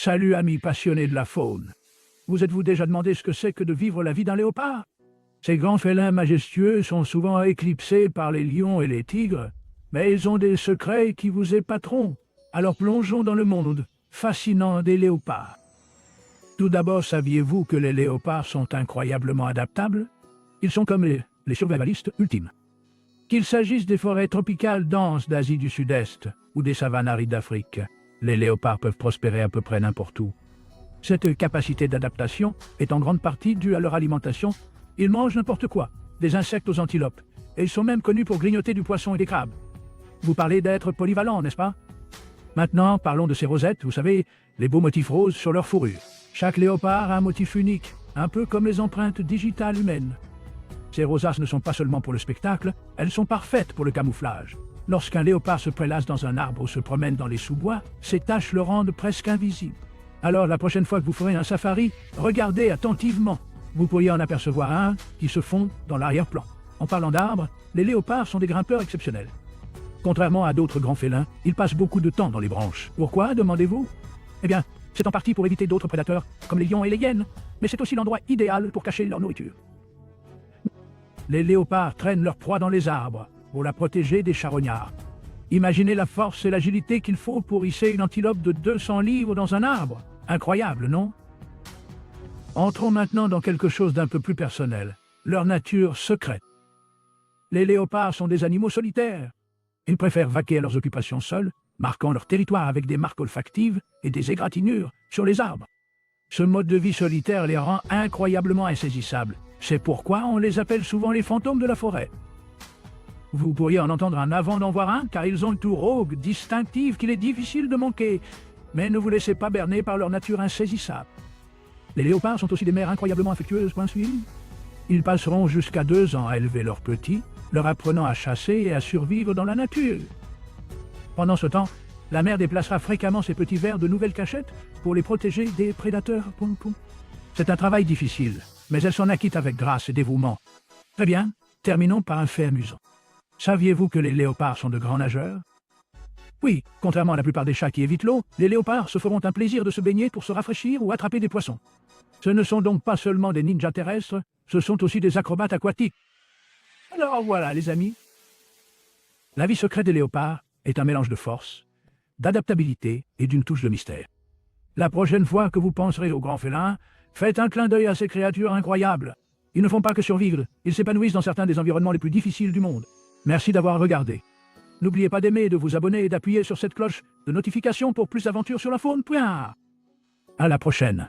Salut amis passionnés de la faune. Vous êtes-vous déjà demandé ce que c'est que de vivre la vie d'un léopard? Ces grands félins majestueux sont souvent éclipsés par les lions et les tigres, mais ils ont des secrets qui vous épateront. Alors plongeons dans le monde fascinant des léopards. Tout d'abord, saviez-vous que les léopards sont incroyablement adaptables? Ils sont comme les survivalistes ultimes. Qu'il s'agisse des forêts tropicales denses d'Asie du Sud-Est ou des savanes arides d'Afrique, les léopards peuvent prospérer à peu près n'importe où. Cette capacité d'adaptation est en grande partie due à leur alimentation. Ils mangent n'importe quoi, des insectes aux antilopes, et ils sont même connus pour grignoter du poisson et des crabes. Vous parlez d'être polyvalent, n'est-ce pas? Maintenant, parlons de ces rosettes, vous savez, les beaux motifs roses sur leur fourrure. Chaque léopard a un motif unique, un peu comme les empreintes digitales humaines. Ces rosaces ne sont pas seulement pour le spectacle, elles sont parfaites pour le camouflage. Lorsqu'un léopard se prélasse dans un arbre ou se promène dans les sous-bois, ces taches le rendent presque invisible. Alors la prochaine fois que vous ferez un safari, regardez attentivement. Vous pourriez en apercevoir un qui se fond dans l'arrière-plan. En parlant d'arbres, les léopards sont des grimpeurs exceptionnels. Contrairement à d'autres grands félins, ils passent beaucoup de temps dans les branches. Pourquoi, demandez-vous? Eh bien, c'est en partie pour éviter d'autres prédateurs, comme les lions et les hyènes, mais c'est aussi l'endroit idéal pour cacher leur nourriture. Les léopards traînent leur proie dans les arbres, pour la protéger des charognards. Imaginez la force et l'agilité qu'il faut pour hisser une antilope de 200 livres dans un arbre. Incroyable, non? Entrons maintenant dans quelque chose d'un peu plus personnel, leur nature secrète. Les léopards sont des animaux solitaires. Ils préfèrent vaquer à leurs occupations seuls, marquant leur territoire avec des marques olfactives et des égratignures sur les arbres. Ce mode de vie solitaire les rend incroyablement insaisissables. C'est pourquoi on les appelle souvent les fantômes de la forêt. Vous pourriez en entendre un avant d'en voir un, car ils ont une tour rauque, distinctive, qu'il est difficile de manquer. Mais ne vous laissez pas berner par leur nature insaisissable. Les léopards sont aussi des mères incroyablement affectueuses, point suivi. Ils passeront jusqu'à 2 ans à élever leurs petits, leur apprenant à chasser et à survivre dans la nature. Pendant ce temps, la mère déplacera fréquemment ses petits vers de nouvelles cachettes pour les protéger des prédateurs. C'est un travail difficile, mais elle s'en acquitte avec grâce et dévouement. Très bien, terminons par un fait amusant. Saviez-vous que les léopards sont de grands nageurs? Oui, contrairement à la plupart des chats qui évitent l'eau, les léopards se feront un plaisir de se baigner pour se rafraîchir ou attraper des poissons. Ce ne sont donc pas seulement des ninjas terrestres, ce sont aussi des acrobates aquatiques. Alors voilà, les amis. La vie secrète des léopards est un mélange de force, d'adaptabilité et d'une touche de mystère. La prochaine fois que vous penserez aux grands félins, faites un clin d'œil à ces créatures incroyables. Ils ne font pas que survivre, ils s'épanouissent dans certains des environnements les plus difficiles du monde. Merci d'avoir regardé. N'oubliez pas d'aimer, de vous abonner et d'appuyer sur cette cloche de notification pour plus d'aventures sur la faune. À la prochaine.